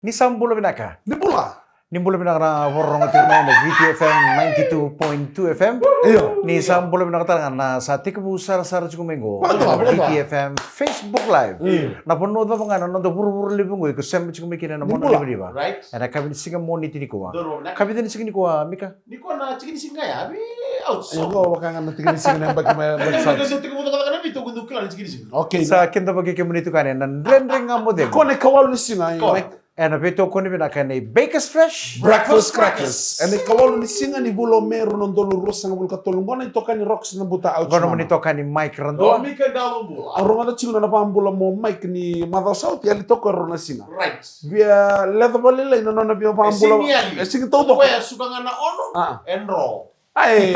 Ni sambulo binaka. Di pula. Nimbulo binaka na warong tirma na VTFM 92.2 FM. Iyo. Ni sambulo binaka talaga na sa tikabu sar-sar cukumengo. Betul. VTFM Facebook Live. Na panood ba mga nanonood puro-puro libong ko sem cukumikina na mo na di ba? Right. Ana kami singa mo ni tinikuwa. Doro na. Kami din singa ni kuwa Mika. Di ko na chicken singa ya. Abi out. Iyo ko waka nga natigil sing na bag Sa sa. gusto ko ka na bito gundo kila chicken singa. Okay. Sa kinta bagi kami nito kanin nan ren nga mo din. Ko ne kawal ni singa. Ana beto ko ni binaka ni Bakers Fresh. Breakfast crackers. Ene kawal ni singa ni bulo meron non dolo rosa nga bul katulong. Gona ito ka ni rocks na buta out. Gono mo nito kanin Mike Do Randoa. mi ka dawo bula. Arong ada chingona na pambula mo Mike ni Mother South ya lito ko na singa. Right. Via leather balila ino na biya pambula. Sing todo. Ko ya suka nga na ono. Enroll. Ay.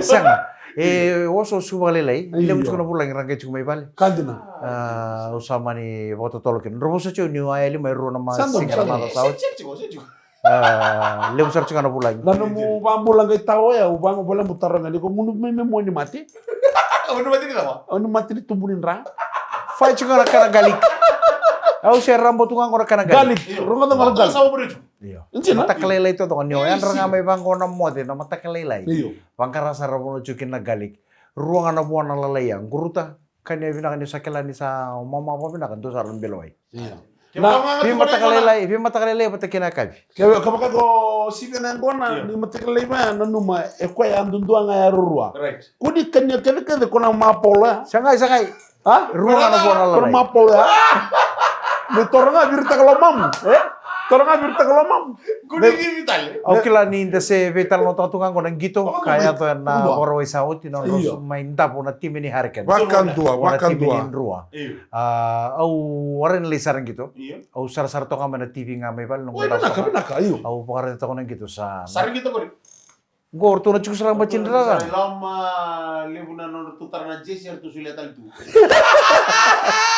Sang. Oso subalelay. Iyo. Ilamos ko na pulang rangkay chumay bali. Kandina. Usama ni Boto Tolokin. Romuso chu ni ayali may ro na mas Sandok, singa sandok. na saut. Sechiko. Lemu sarchu kana pulang. Nano mo pambula ngay tao ya ubang bola mutarang ani ko munu may mo ni mati. Ano ba tingin mo? Ano mati ni tumbunin ra? Fai chu kana galik. Au se rambo tungang ko kana galik. Galik. Ronga to Galik. galik. Sa mo rin. Iyo. Injina. Matakalelay to to kanyo. Yan nga may bangko na mo din na matakalelay. Iyo. Pangkarasa ramo chukin na galik. Ruang na buwan na lalayang. Guruta. Kanya binaka sa kilani sa mama pa binaka do sa rambeloy. Iya. Bi matakalelay pati kinakabi. Kaya kapag ko sige na ngona ni matikalay ma nanuma e ko ya ndundua nga ya rurua. Right. Kudi kanya kede ko na mapola. Sangay. Ha? Ruang na buwan na Ko lalay. mapola. Ni toranga birta kalomam. Toranga birta kalomam. Kuni vital. Okay lang ni hindi si Vital no tatungan ko ng gito. Ako Kaya naman, to na ano ba? Warway South. Iyo. May po na timi ni Hurricane. Wakan dua, wakan timi dua. ni Rua. Iyo. Au warin lisaran gitu. Iyo. Au sar-sar to nga man na TV nga may pal. Nung Oy, binaka, iyo. Au pakarin to ko ng gitu sa... Sari gitu ko. Gor to na chuk sarang bacin ra. Lama libuna no tutar na jesir tu suliatan tu.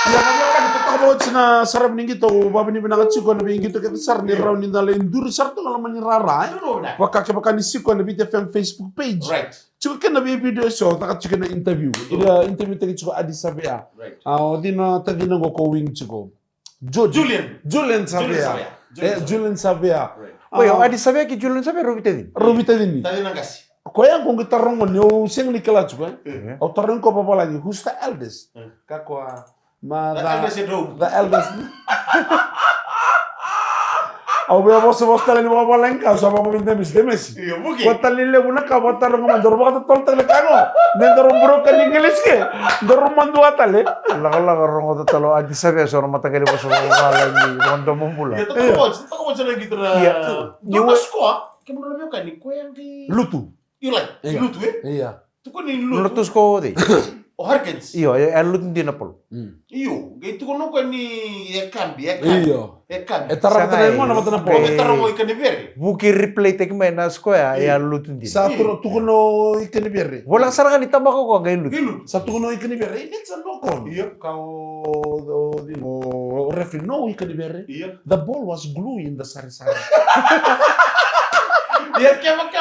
Ya kami kan itu kalau cina sarap nih gitu, bapak ini binaka ciko nabi gitu kita sar ni raw ni dala indur sar to kalau manirara. Ano na? Waka ke bakani siko nabi TFM Facebook page. Right. Ciko kan nabi video show, taka ciko na interview. Ida interview tagi ciko Addis Ababa. Right. Di na tagi na go wing ciko. Julian Sabia. Julian Sabia. Right. Oy, adi sabi ki Julian sabi rubite din. Robita dini. Tadi nang kasi. Koyang kung gitarong mo niyo sing ni kala ciko. Eh. O tarong ko pa pala ni who's the eldest? Hmm. Kakwa Ada si dog. the eldest. Au be boss tala ni baba lenka so baba minta mis demes. Iyo buki. Kota lile una ka bota ro man dor baka tol tele kano. Nen dor bro kan ingelis ke. Dor man dua tale. Laka rongo to talo adi sabi so na matagali po sa kala ni Rondo Mumbula. Ya tako mo sa gitu na. Iya. Yung ko kemo na biyo kan ni ko yang di Lutu. Ilay. Iya. Lutu eh. Iya. Tu ko ni lutu. Lutus ko di. O Harkins. Iyo, lut din na polo. Iyo, gitu ko no kan ni ya Iya. kan. Etara Sangay. tene mo na matana po. Eh. Taro mo ikan ni beri. Buki replay tek me na skoya ya lut din. Sa tu kuno ikeni berre. Wala sarangan itama ko ngayon lut. Gilu. Sa tu kuno ikeni berre. It's a lokon. Iya. Kau di mo referee no ikeni berre. Iya. The ball was glue in the sari-sari. Ya kemo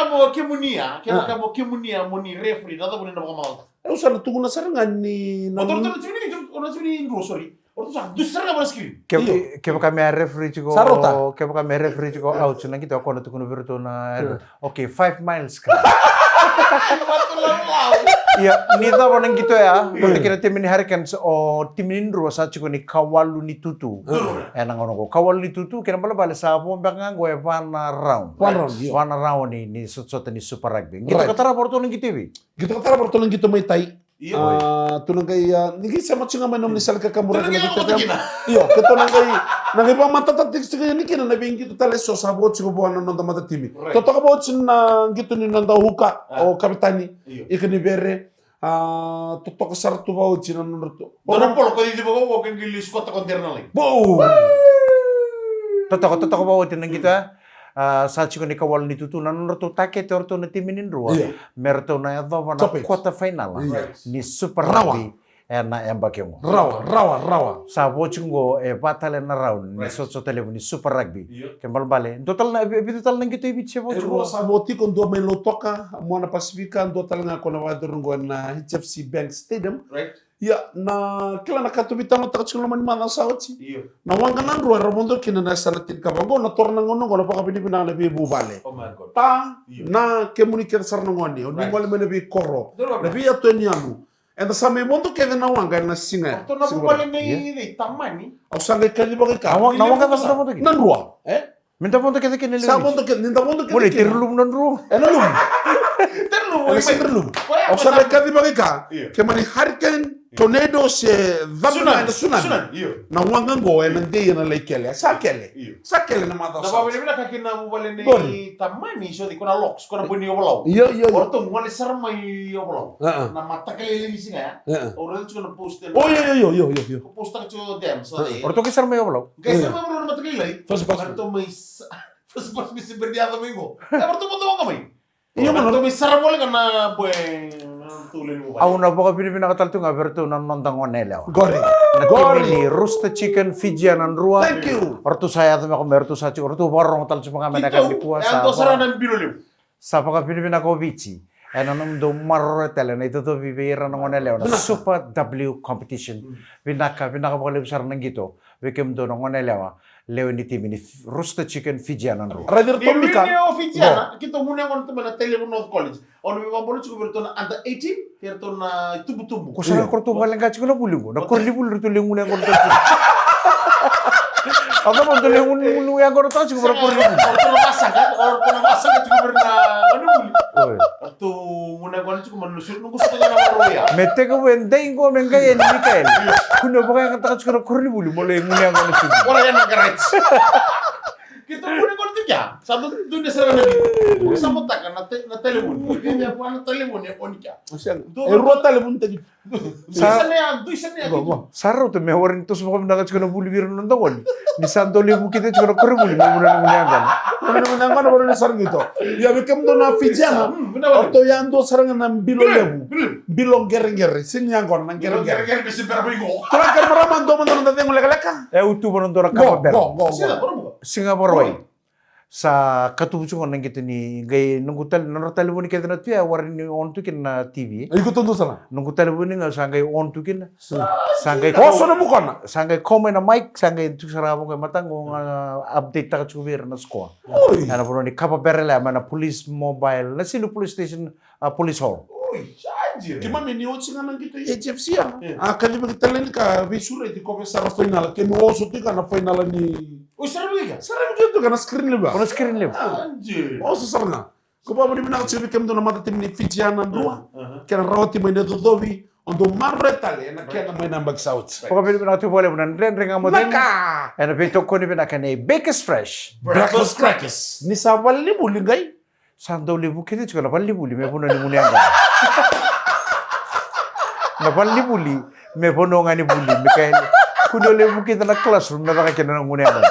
kemunia muni referee nada boleh nak mau. Usah tunggu na sarangan ni Motor tu na sini Indro sorry. Orang tu sak dusar na screen. Kaya kami referee ko. Sarota. Kaya kami referee ko out so kita ako na tukuno berto na okay 5 miles ka. Iya, nita pa nang gitu ya. Pati kira tim ni Hurricane o tim ni Indro sa chiko ni Kawalu ni Tutu. Nang ono ko Kawalu ni Tutu kaya pala bala sa po bang go e one round. One round ni sot ni Super Rugby. Kita katara porto nang gitu bi. Gitu katara bertolong gitu may tay. Iya. Tunang kay nigi sa matsinga man ni sal ka kamura Tunang ka kaya kita. kita. Iyo, keto nang kay nang iba matatatik sa ni kina na bing gitu tale so sabot sigo buwan non mata timi. Right. Toto ka bot sin na gitu ni nanda huka o kapitani. Iyo. Ikani berre. Toto ka sartu ba o sin non to. Orang polo ko di ko kan gilis ko ta konterna lang. Bo. Totoo ba utin nang kita? Sa chiko ni Kawalu ni Tutu na to take torto na tim ni Indro. Iya. Merto na ito na Topik. quarter final Iya. ni Super Rawa. Rugby. Na embake mo. Rawa. Sa watching battle na round ni Right. so telephone ni Super Rugby. Iyo. Kembal bale. Total na gitu ibit siya Ero saboti kon do may lotoka mo na Pasifika do tal nga ko na wadron go na HFC Bank Stadium. Right. Ya, na kila nakatubitano takachukula mani mana sauti. Iyo. Na wanga nandru ramondo kina na sanatin kabango na torna ngono ngono paka bini bina na bi bubale. Oh my God. Ta Iyo. na kemuni kena sarna ngoni, oni Right. ngole mene bi koro. Duro Na bi atoni amu. Enda same mondo kena na wanga na singa. Waktu na bumalik ni tamani. Au sange kali bagi ka. Nawang ka sa mo to. Nandru. Minta mo to kita kinili. Sa mondo kena ninda mondo kena. Boleh tirlum nandru. Enalum. Terlu. Ena singerlum. Wah, Au sange kali bagi ka. Iya. Kemani hurricane tornado se dhamma na tsunami. Iyo. Na wanga ngo ena ndeye na lekele. Sakele. Iyo. Sakele na mata. Na bawin na kakina bumalik Gol. ni tamani so di kuna locks kuna buni obalau. Iya iya. Orto ngale sarma obalau. Heeh. Na mata kali ni singa. Heeh. Orang itu cuma post. Oh iya iya iya iya iya. Post tak cuma dem so de. Orto kisar may oblo. Guys, sama belum mata kali. Faz pas. Orto mais faz pas bisa berdialog minggu. Orto mau tahu kami. Iya mana? Orto bisa boleh karena buen tulen mo. Ako na baka Pilipina katalto nga berto nan nontang onela. Gore. Natimili roasted chicken Fijian and rua. Thank you. Orto saya to ako merto sa chicken. Orto barong tal sa mga menakan di kuha Yang to saranan bilulim. sa paka Pilipina ko bici. Ano nung do marretela na ito to bibira ng onela na Super W competition. Pinaka pakalip sar ng gito. Wikim do ng onela. Leo ni timini roasted chicken Fijian and rua. Rather Di Tomika. video oficial, kita muna kon teman na Telephone North College. Ono mi mabolo chuko berto na under 18, berto na tubu-tubu. Kung saan korto balang ka chicken na buling ko. Nakurlibul rito lingun yung korto. Ako mo tuloy yung yang korto chicken pero kurlibul. Orto na masang kan, orto na masang chuko berna ano buli. Oy. Orto muna kon chuko manusur nung gusto kanya na maroya. Mete ko wenday ko men kaya ni Mikael. Kuno ba kaya kata ko kurlibul mo le yung yang korto. Wala yan ang garage. Kita muna kon tiga. Satu doon na sara na dito. Sama takan na telephone. Kanya po na telephone ya onika. Ero talebun tagi. Duisan na yan. Saro to me warin to sa mga nakat ko na bulibir ng tawon. Ni santo libu kita ko kurlibul mo muna ng yan. Ano naman ang ano ni sarang ito? Ya bekam do na Fijiana. Benar. Orto yan do sarang ng bilong lebu. Belum. Bilong gereng-gereng. Sinyang kon ng gereng-gereng. Kira-kira bisa berapa minggu? Trakar maraman do man na tengok leka-leka. Eh utu mo nang dora Go kapaber. go. Sila, baru Singapore way. Sa katubungan ng kita ni gay nunggutal nanartalo ni kita na tuya warin ni on tukin na TV. Ay ko tondo sana. Nunggutal mo ni nga sangay on tukin. Sangay Koso na bukan. sangay komen na mic sangay tuk sarabo kay matang kung update ta chubir na squad. Oy. Ana po ni kapaberela man na police mobile na sino police station police hall. Uy, anjir. Kima meniot singa nang kita HFC ya. Ah kali bagitalen ka visura di ko sa final ke mo so tika na final ni. Uy, sarap lagi kan? Sarang gitu kana screen liba. Kono screen live. Anjir. O sa saranga. Ko ba ni bina ko kem do na mata tim ni Fijiana ndua. Kena rawati mo do dobi ondo marretale na kena mo na bagsauts. Pagka pinipin natin wala mo nan ren mo din. Maka. Ano pito ko ni pinaka ni Baker's Fresh. Breakfast crackers. Ni sa wali mo lingay. Sando libu kita juga na buli me puno ni muni anga. Na buli me puno nga ni buli Mikael. Kuno libu kita na classroom na baka kina ng muni anga.